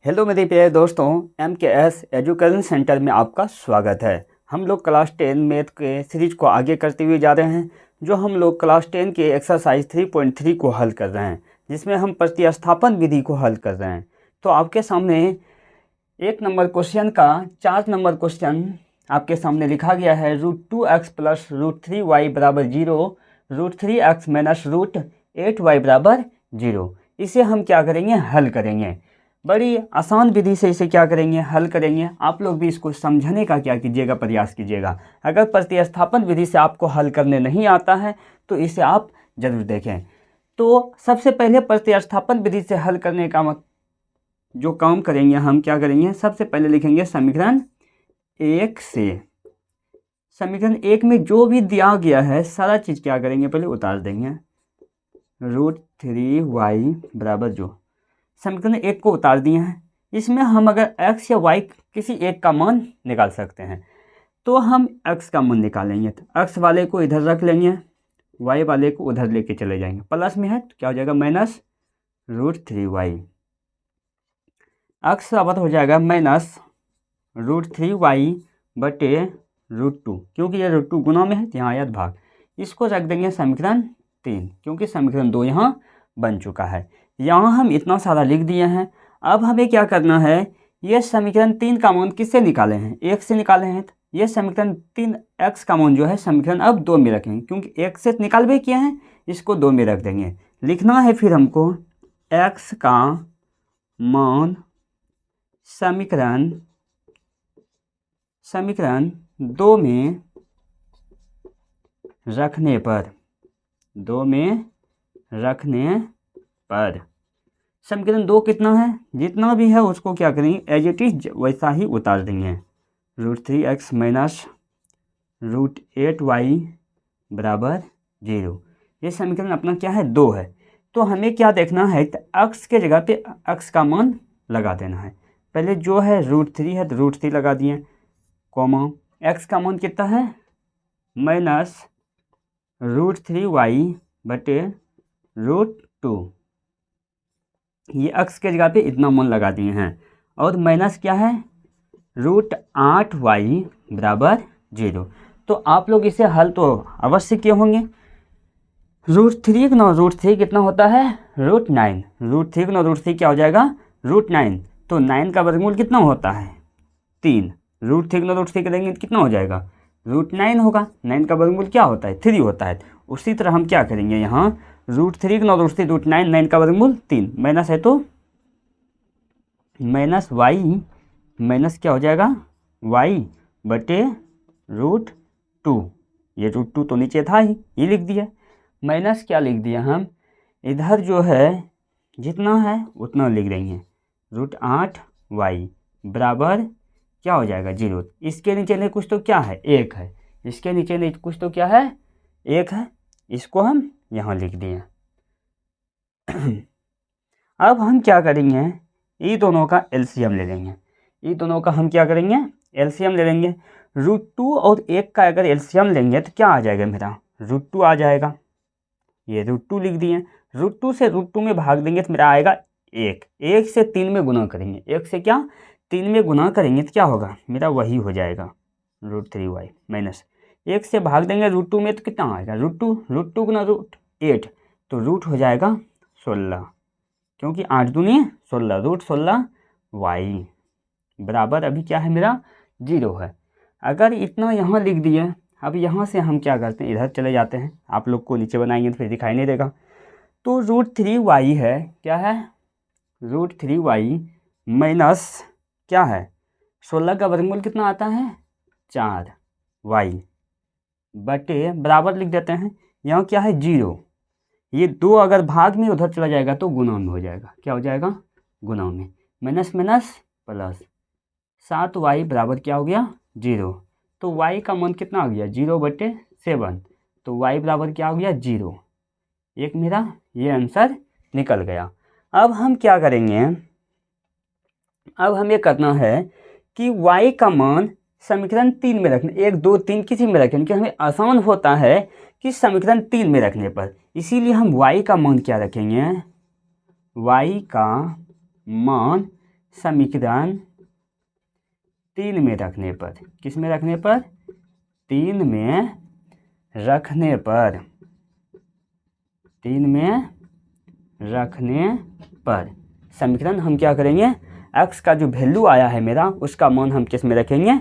Hello मेरे प्यारे दोस्तों, MKS एजुकेशन सेंटर में आपका स्वागत है। हम लोग क्लास 10 मैथ के सीरीज को आगे करते हुए जा रहे हैं। जो हम लोग क्लास 10 के एक्सरसाइज 3.3 को हल कर रहे हैं, जिसमें हम प्रतिस्थापन विधि को हल कर रहे हैं। तो आपके सामने 1 नंबर क्वेश्चन का 4 नंबर क्वेश्चन आपके सामने लिखा गया है। √2x + √3y = 0, √3x - √8y = 0। इसे हम क्या करेंगे, हल करेंगे। बड़ी आसान विधि से इसे क्या करेंगे, हल करेंगे। आप लोग भी इसको समझने का क्या कीजिएगा, प्रयास कीजिएगा। अगर प्रतिस्थापन विधि से आपको हल करने नहीं आता है तो इसे आप जरूर देखें। तो सबसे पहले प्रतिस्थापन विधि से हल करने का जो काम करेंगे, हम क्या करेंगे, सबसे पहले लिखेंगे समीकरण 1 से। समीकरण 1 में जो भी दिया गया है सारा चीज़ क्या करेंगे, पहले उतार देंगे। √3y बराबर जो समीकरण 1 को उतार दिए हैं। इसमें हम अगर x या y किसी एक का मान निकाल सकते हैं, तो हम x का मान निकालेंगे। तो x वाले को इधर रख लेंगे, y वाले को उधर लेके चले जाएंगे। प्लस में है तो क्या हो जाएगा, -√3y। x बराबर हो जाएगा -√3y बटे √2, क्योंकि ये √2 गुना में है तो यहाँ आया भाग। इसको रख देंगे समीकरण 3, क्योंकि समीकरण 2 यहाँ बन चुका है। यहाँ हम इतना सारा लिख दिए हैं। अब हमें क्या करना है, ये समीकरण 3 का मान किससे निकाले हैं, 1 से निकाले हैं। तो ये समीकरण 3 x का मान जो है समीकरण अब 2 में रखेंगे, क्योंकि 1 से निकालवे किए हैं, इसको 2 में रख देंगे। लिखना है फिर हमको x का मान समीकरण 2 में रखने पर समीकरण 2 कितना है, जितना भी है उसको क्या करेंगे, एज इट इज वैसा ही उतार देंगे। √3x - √8y = 0। ये समीकरण अपना क्या है, 2 है। तो हमें क्या देखना है, तो x के जगह पे x का मान लगा देना है। पहले जो है √3 है तो √3 लगा दिए, कॉमा x का मान कितना है, -√3y बटे √2। ये x के जगह पे इतना मान लगा दिए हैं। और माइनस क्या है, √8y = 0। तो आप लोग इसे हल तो अवश्य किए होंगे। √3 गुना √3 कितना होता है, √9। √3 गुना √3 क्या हो जाएगा, √9। तो 9 का वर्गमूल कितना होता है, 3। √3 गुना √3 करेंगे तो कितना हो जाएगा, √9 होगा। 9 का वर्गमूल क्या होता है, 3 होता है। उसी तरह हम क्या करेंगे, यहाँ √3 गुना √3 √9, 9 का वर्गमूल 3, माइनस है तो -y माइनस क्या हो जाएगा, y बटे √2। ये √2 तो नीचे था ही, ये लिख दिया। माइनस क्या लिख दिया हम, इधर जो है जितना है उतना लिख देंगे। √8y बराबर क्या हो जाएगा, 0। इसके नीचे नहीं कुछ तो क्या है, 1 है। इसके नीचे नहीं कुछ तो क्या है, 1 है। इसको हम यहाँ लिख दिए। अब हम क्या करेंगे, ये दोनों का एलसीएम ले लेंगे। ये दोनों का हम क्या करेंगे, एलसीएम ले लेंगे। √2 और 1 का अगर एलसीएम लेंगे तो क्या आ जाएगा, मेरा √2 आ जाएगा। ये √2 लिख दिए। √2 से √2 में भाग देंगे तो मेरा आएगा 1। 1 से 3 में गुना करेंगे, 1 से क्या 3 में गुना करेंगे तो क्या होगा, मेरा वही हो जाएगा √3y माइनस 1 से भाग देंगे √2 में तो कितना आएगा, √2 गुना √8 तो रूट हो जाएगा 16, क्योंकि 8 दूनी 16, √16y बराबर अभी क्या है, मेरा 0 है। अगर इतना यहाँ लिख दिए, अब यहाँ से हम क्या करते हैं, इधर चले जाते हैं। आप लोग को नीचे बनाएंगे तो फिर दिखाई नहीं देगा। तो √3y है, क्या है, √3y माइनस क्या है, 16 का वर्गमूल कितना आता है, 4y बटे बराबर लिख देते हैं। यहाँ क्या है, 0। ये 2 अगर भाग में उधर चला जाएगा तो गुणा में हो जाएगा। क्या हो जाएगा, गुणा में। माइनस माइनस प्लस 7y बराबर क्या हो गया, 0। तो y का मान कितना आ गया, 0/7। तो y बराबर क्या हो गया, 0। एक मेरा ये आंसर निकल गया। अब हम क्या करेंगे, अब हमें करना है कि y का मान समीकरण 3 में रखना, 1 2 3 किसी में रखें, कि हमें आसान होता है कि समीकरण 3 में रखने पर। इसीलिए हम y का मान क्या रखेंगे, y का मान समीकरण 3 में रखने पर, किस में रखने पर, 3 में रखने पर, 3 में रखने पर समीकरण हम क्या करेंगे, x का जो वैल्यू आया है मेरा उसका मान हम किस में रखेंगे,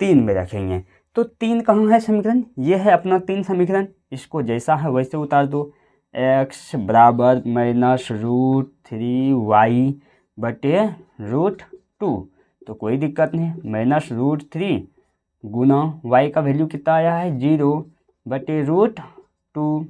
3 में रखेंगे। तो 3 कहाँ है समीकरण, ये है अपना 3 समीकरण, इसको जैसा है वैसे उतार दो। x बराबर -√3y बटे √2, तो कोई दिक्कत नहीं, -√3 गुना y का वैल्यू कितना आया है 0 बटे √2,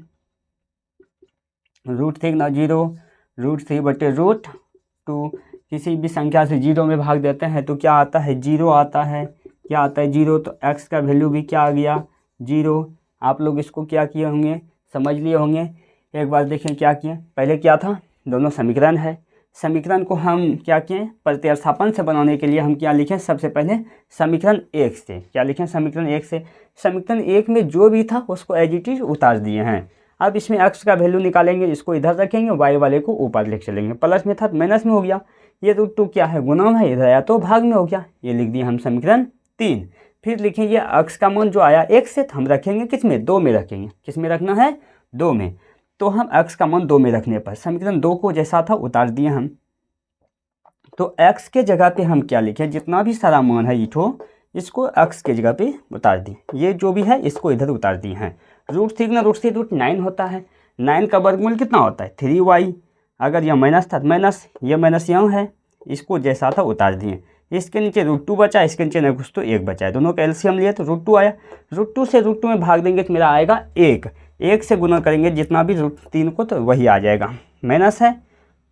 √3 ना 0, √3 बटे √2। किसी भी संख्या से 0 में भाग देते हैं तो क्या आता है, 0 आता है, क्या आता है 0, तो x का वैल्यू भी क्या आ गया 0। आप लोग इसको क्या किए होंगे, समझ लिए होंगे। एक बार देखें क्या किए, पहले क्या था, दोनों समीकरण है, समीकरण को हम क्या किए, प्रतिस्थापन से बनाने के लिए हम क्या लिखें, सबसे पहले समीकरण 1 से, क्या लिखें, समीकरण 1 से, समीकरण 1 में जो भी था उसको एज इट इज उतार दिए हैं। अब इसमें x का वैल्यू निकालेंगे, इसको इधर रखेंगे, y वाले को ऊपर लिख चलेंगे, प्लस में था तो माइनस में हो गया, ये √2 क्या है, गुना है, इधर आया तो भाग में हो गया, ये लिख दिया हम समीकरण 3। फिर लिखेंगे x का मान जो आया 1 से, तो हम रखेंगे किस में, 2 में रखेंगे, किस में रखना है, 2 में। तो हम x का मान 2 में रखने पर समीकरण 2 को जैसा था उतार दिए हम। तो x के जगह पे हम क्या लिखें, जितना भी सारा मान है इठो, इसको x के जगह पे उतार दिए, ये जो भी है इसको इधर उतार दिए हैं। √3 ना √3 √9 होता है, 9 का वर्गमूल कितना होता है 3y, अगर यह माइनस था तो माइनस, ये माइनस यहाँ है, इसको जैसा था उतार दिए। इसके नीचे √2 बचा, इसके नीचे न कुछ तो 1 बचा है, दोनों का एलसीएम लिए तो √2 आया, √2 से √2 में भाग देंगे तो मेरा आएगा 1, 1 से गुना करेंगे जितना भी √3 को तो वही आ जाएगा, माइनस है,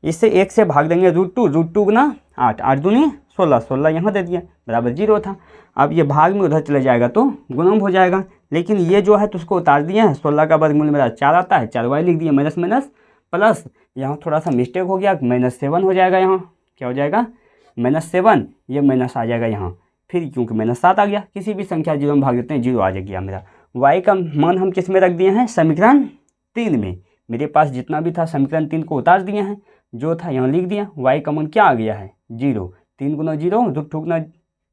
इससे 1 से भाग देंगे √2 गुना 8, 8 दूनी 16, 16 यहाँ दे दिया बराबर 0 था। अब ये भाग में उधर चले जाएगा तो गुणम हो जाएगा, लेकिन ये जो है तो उसको उतार दिए हैं, 16 का वर्गमूल मेरा 4 आता है, 4y लिख दिया, माइनस माइनस प्लस, यहाँ थोड़ा सा मिस्टेक हो गया, -7 हो जाएगा, यहाँ क्या हो जाएगा -7, ये माइनस आ जाएगा यहाँ, फिर क्योंकि -7 आ गया, किसी भी संख्या 0 में भाग देते हैं 0 आ जाएगा मेरा। y का मान हम किस में रख दिए हैं, समीकरण 3 में, मेरे पास जितना भी था समीकरण 3 को उतार दिए हैं, जो था यहाँ लिख दिया, y का मान क्या आ गया है 0, 3 गुना 0, √2 गुना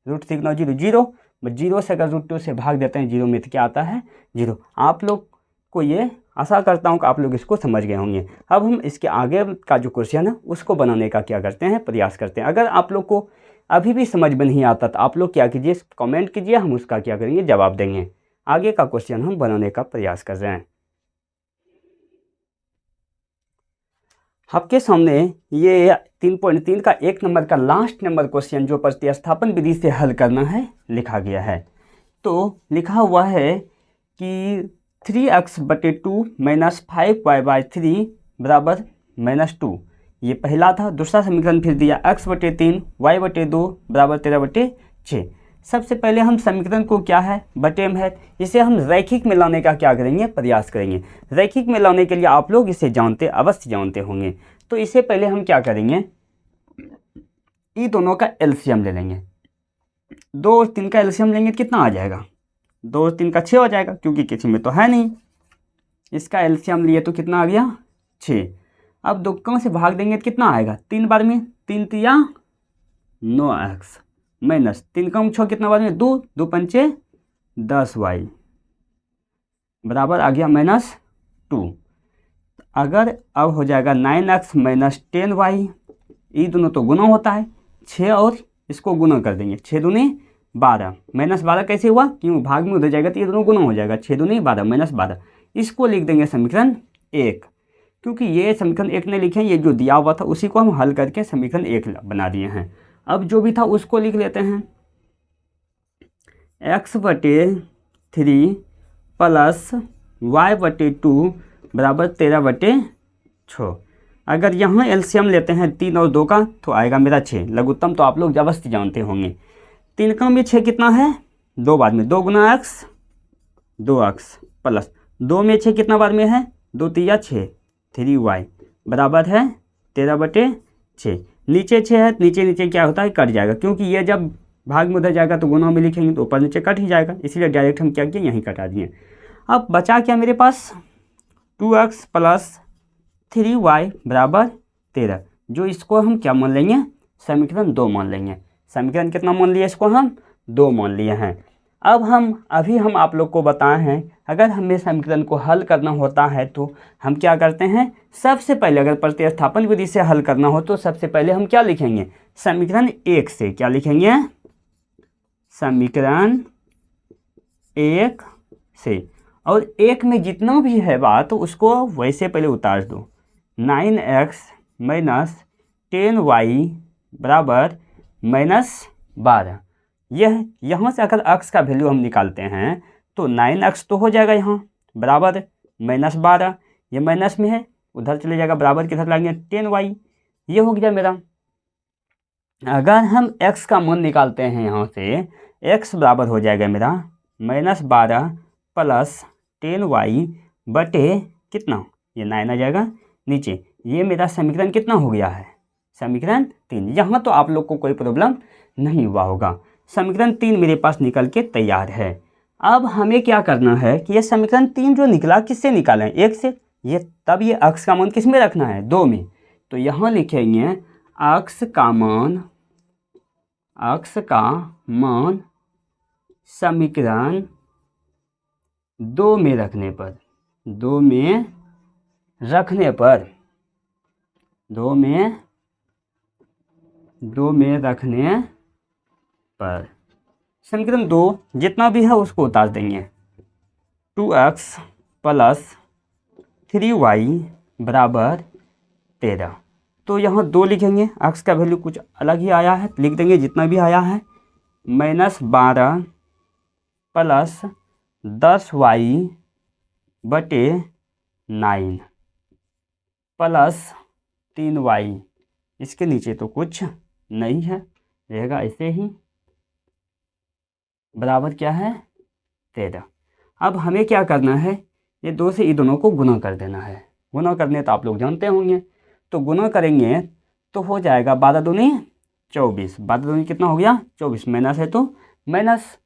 √3 गुना 0, 0, 0 से अगर √2 से भाग देते हैं 0 में तो क्या आता है 0। आप लोग को ये आशा करता हूँ कि आप लोग इसको समझ गए होंगे। अब हम इसके आगे का जो क्वेश्चन है उसको बनाने का क्या करते हैं, प्रयास करते हैं। अगर आप लोग को अभी भी समझ में नहीं आता तो आप लोग क्या कीजिए, कमेंट कीजिए, हम उसका क्या करेंगे, जवाब देंगे। आगे का क्वेश्चन हम बनाने का प्रयास कर रहे हैं। आपके सामने ये 3.3 का 1 नंबर का लास्ट नंबर क्वेश्चन जो प्रतिस्थापन विधि से हल करना है लिखा गया है। तो लिखा हुआ है कि 3x बटे 2 माइनस 5y/3 बराबर -2, ये पहला था। दूसरा समीकरण फिर दिया x बटे 3 y/2 बराबर 13/6। सबसे पहले हम समीकरण को क्या है, बटे में है, इसे हम रैखिक में लाने का क्या करेंगे, प्रयास करेंगे। रैखिक में लाने के लिए आप लोग इसे जानते, अवश्य जानते होंगे। तो इसे पहले हम क्या करेंगे, ये दोनों का एलसीएम ले लेंगे। 2 और 3 का एलसीएम लेंगे कितना आ जाएगा, 2 और 3 का 6 हो जाएगा, क्योंकि किसी में तो है नहीं। इसका एलसीएम लिए तो कितना आ गया 6। अब 2 से भाग देंगे तो कितना आएगा, 3 बार में, 3 3 9x माइनस 3 कम 6 कितना बार में, 2 2 पंचे 10y बराबर आ गया -2। अगर अब हो जाएगा 9x माइनस 10y, ये दोनों तो गुना होता है, 6 और इसको गुना कर देंगे, 6 दूनी 12, -12 कैसे हुआ, क्यों भाग में उधर जाएगा तो ये दोनों गुना हो जाएगा, 6 दूनी 12 -12। इसको लिख देंगे समीकरण 1, क्योंकि ये समीकरण 1 ने लिखे, ये जो दिया हुआ था उसी को हम हल करके समीकरण 1 बना दिए हैं। अब जो भी था उसको लिख लेते हैं, x बटे 3 प्लस y/2 बराबर 13/6। अगर यहाँ एलसीएम लेते हैं 3 और 2 का तो आएगा मेरा 6। लघुत्तम तो आप लोग अवश्य जानते होंगे। 3 का में 6 कितना है, 2 बार में, 2 गुना x 2x प्लस 2 में 6 कितना बार में है, 2 3 6 3y बराबर है 13/6। नीचे 6 है, नीचे नीचे क्या होता है, कट जाएगा, क्योंकि ये जब भाग में उधर जाएगा तो गुना में लिखेंगे तो ऊपर नीचे कट ही जाएगा, इसीलिए डायरेक्ट हम क्या किए, यहीं कटा दिए। अब बचा क्या मेरे पास, 2x प्लस 3y बराबर 13, जो इसको हम क्या मान लेंगे, समीकरण 2 मान लेंगे। समीकरण कितना मान लिया इसको हम? 2 मान लिए हैं। अब अभी हम आप लोग को बताए हैं, अगर हमें समीकरण को हल करना होता है तो हम क्या करते हैं, सबसे पहले अगर प्रतिस्थापन विधि से हल करना हो तो सबसे पहले हम क्या लिखेंगे, समीकरण 1 से। क्या लिखेंगे? समीकरण 1 से। और 1 में जितना भी है बात तो उसको वैसे पहले उतार दो। 9x माइनस 10y बराबर -12। यह यहाँ से अगर x का वैल्यू हम निकालते हैं तो 9x तो हो जाएगा यहाँ बराबर -12। ये माइनस में है, उधर चले जाएगा, बराबर किधर लाएंगे 10y। ये हो गया मेरा। अगर हम x का मान निकालते हैं यहाँ से, x बराबर हो जाएगा मेरा -12 प्लस 10y बटे कितना, ये 9 आ जाएगा नीचे। ये मेरा समीकरण कितना हो गया है? समीकरण 3। यहाँ तो आप लोग को कोई प्रॉब्लम नहीं हुआ होगा। समीकरण 3 मेरे पास निकल के तैयार है। अब हमें क्या करना है कि ये समीकरण 3 जो निकला किससे निकालें? 1 से। ये तब ये x का मान किस में रखना है? 2 में। तो यहाँ लिखेंगे x का मान समीकरण 2 में रखने पर, 2 में रखने पर समीकरण 2 जितना भी है उसको उतार देंगे। 2x प्लस 3y बराबर 13। तो यहाँ 2 लिखेंगे, x का वैल्यू कुछ अलग ही आया है, लिख देंगे जितना भी आया है। -12 प्लस 10y बटे 9 प्लस 3y। इसके नीचे तो कुछ नहीं है, रहेगा ऐसे ही, बराबर क्या है 13। अब हमें क्या करना है, ये 2 से ये दोनों को गुना कर देना है। गुना करने तो आप लोग जानते होंगे, तो गुना करेंगे तो हो जाएगा 12 दूनी 24। 12 दूनी कितना हो गया 24, माइनस है तो माइनस।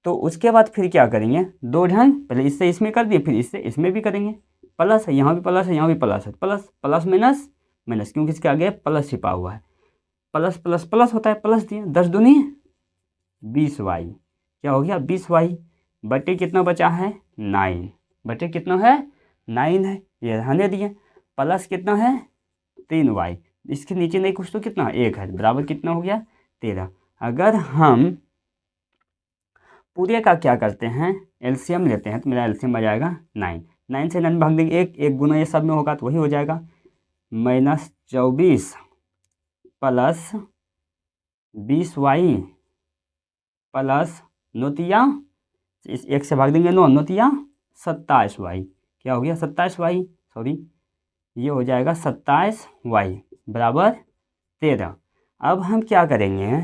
तो उसके बाद फिर क्या करेंगे, 2 ढंग, पहले इससे इसमें कर दिए, फिर इससे इसमें भी करेंगे। प्लस है, यहाँ भी प्लस है, यहाँ भी प्लस है, प्लस प्लस माइनस माइनस, क्योंकि इसके आगे प्लस छिपा हुआ है। प्लस प्लस प्लस होता है, प्लस दिए, 10 दूनी 20y। क्या हो गया 20y बटे कितना बचा है 9, बटे कितना है 9 है, ये रहने दिए। प्लस कितना है 3y, इसके नीचे नहीं कुछ तो कितना 1 है, बराबर कितना हो गया 13। अगर हम पूरे का क्या करते हैं, एलसीएम लेते हैं, तो मेरा एलसीएम आ जाएगा 9। 9 से 9 भाग देंगे, एक गुना ये सब में होगा तो वही हो जाएगा -24 प्लस 20y प्लस नोतिया, इस 1 से भाग देंगे 9, नोतिया 27y। क्या हो गया 27y, सॉरी ये हो जाएगा 27y बराबर 13। अब हम क्या करेंगे,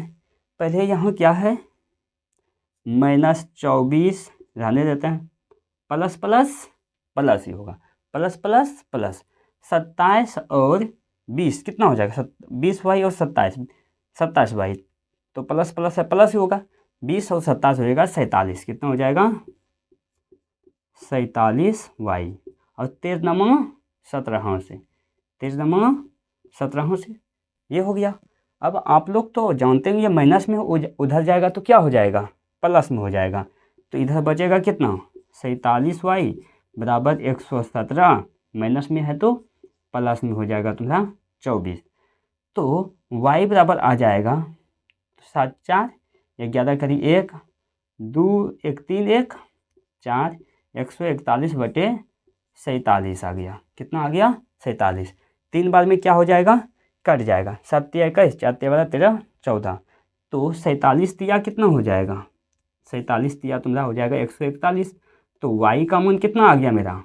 पहले यहाँ क्या है -24 रहने देते हैं, प्लस प्लस प्लस ही होगा, प्लस प्लस प्लस 27 और 20 कितना हो जाएगा 20y और 27y, तो प्लस प्लस है प्लस ही होगा। 20 और 27 हो जाएगा 47, कितना हो जाएगा 47y। और 13 17 से, 13 17 से ये हो गया। अब आप लोग तो जानते हैं ये माइनस में उधर जाएगा तो क्या हो जाएगा प्लस में हो जाएगा, तो इधर बचेगा कितना 47y बराबर 117, माइनस में है तो प्लस में हो जाएगा तुम्हारा 24। तो y बराबर आ जाएगा 7 4 11 करी 1 2 1 3 1 4 141 बटे 47 आ गया। कितना आ गया 47। 3 बार में क्या हो जाएगा कट जाएगा, 7 21 4 13 13 14, तो 47 दिया कितना हो जाएगा 47 दिया तुम्हारा हो जाएगा 141। तो y का मान कितना आ गया मेरा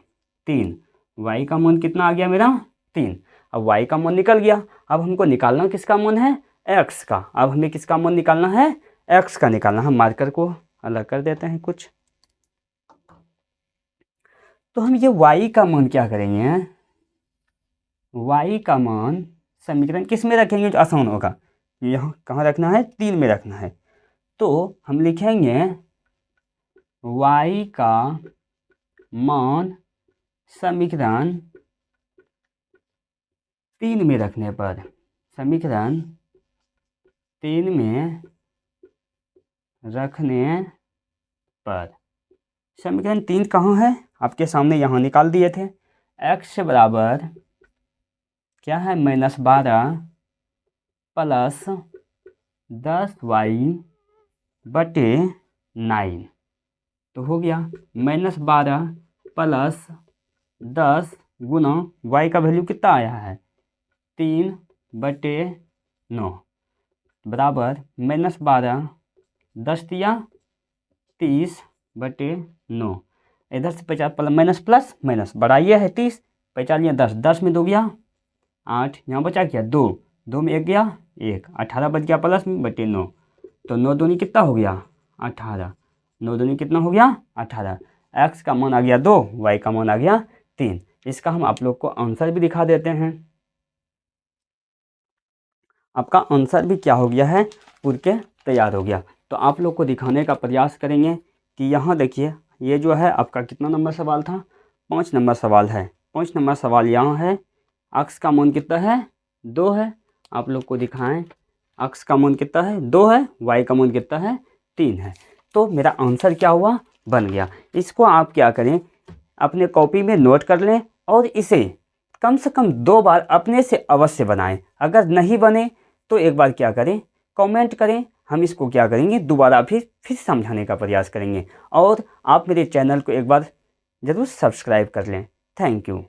3, y का मान कितना आ गया मेरा 3। अब y का मान निकल गया, अब हमको निकालना किसका मान है x का। अब हमें किसका मान निकालना है x का निकालना। हम मार्कर को अलग कर देते हैं कुछ, तो हम ये y का मान क्या करेंगे, y का मान समीकरण किस में रखेंगे जो आसान होगा, यहाँ कहाँ रखना है 3 में रखना है। तो हम लिखेंगे y का मान समीकरण 3 में रखने पर, समीकरण 3 में रखने पर समीकरण 3 कहाँ है? आपके सामने यहाँ निकाल दिए थे। x बराबर क्या है? -12 प्लस 10y बटे 9। तो हो गया -12 प्लस 10 गुना y का वैल्यू कितना आया है? 3 बटे 9 बराबर -12 10 दिया 30 बटे 9। इधर से 50 प्लस माइनस बढ़ाइए है 30, 45 10, 10 में 2 गया 8, यहाँ बचा क्या 2, 2 में 1 गया 1, 18 बच गया प्लस में बटे 9। तो 9 दूनी कितना हो गया? 18। 9 दूनी कितना हो गया? 18। x का मान आ गया 2, y का मान आ गया 3। इसका हम आप लोग को आंसर भी दिखा देते हैं। आपका आंसर भी क्या हो गया है? पूर के तैयार हो गया। तो आप लोग को दिखाने का प्रयास करेंगे कि यहाँ देखिए, ये जो है आपका कितना नंबर सवाल था? 5 नंबर सवाल है। 5 नंबर सवाल यहाँ है। x का मान कितना है? 2 है। आप लोग को दिखाएं, x का मान कितना है? 2 है। y का मान कितना है? 3 है। तो मेरा आंसर क्या हुआ? बन गया। इसको आप क्या करें, अपने कॉपी में नोट कर लें और इसे कम से कम 2 बार अपने से अवश्य बनाएं। अगर नहीं बने तो एक बार क्या करें, कमेंट करें। हम इसको क्या करेंगे, दोबारा फिर समझाने का प्रयास करेंगे। और आप मेरे चैनल को एक बार ज़रूर सब्सक्राइब कर लें। Thank you.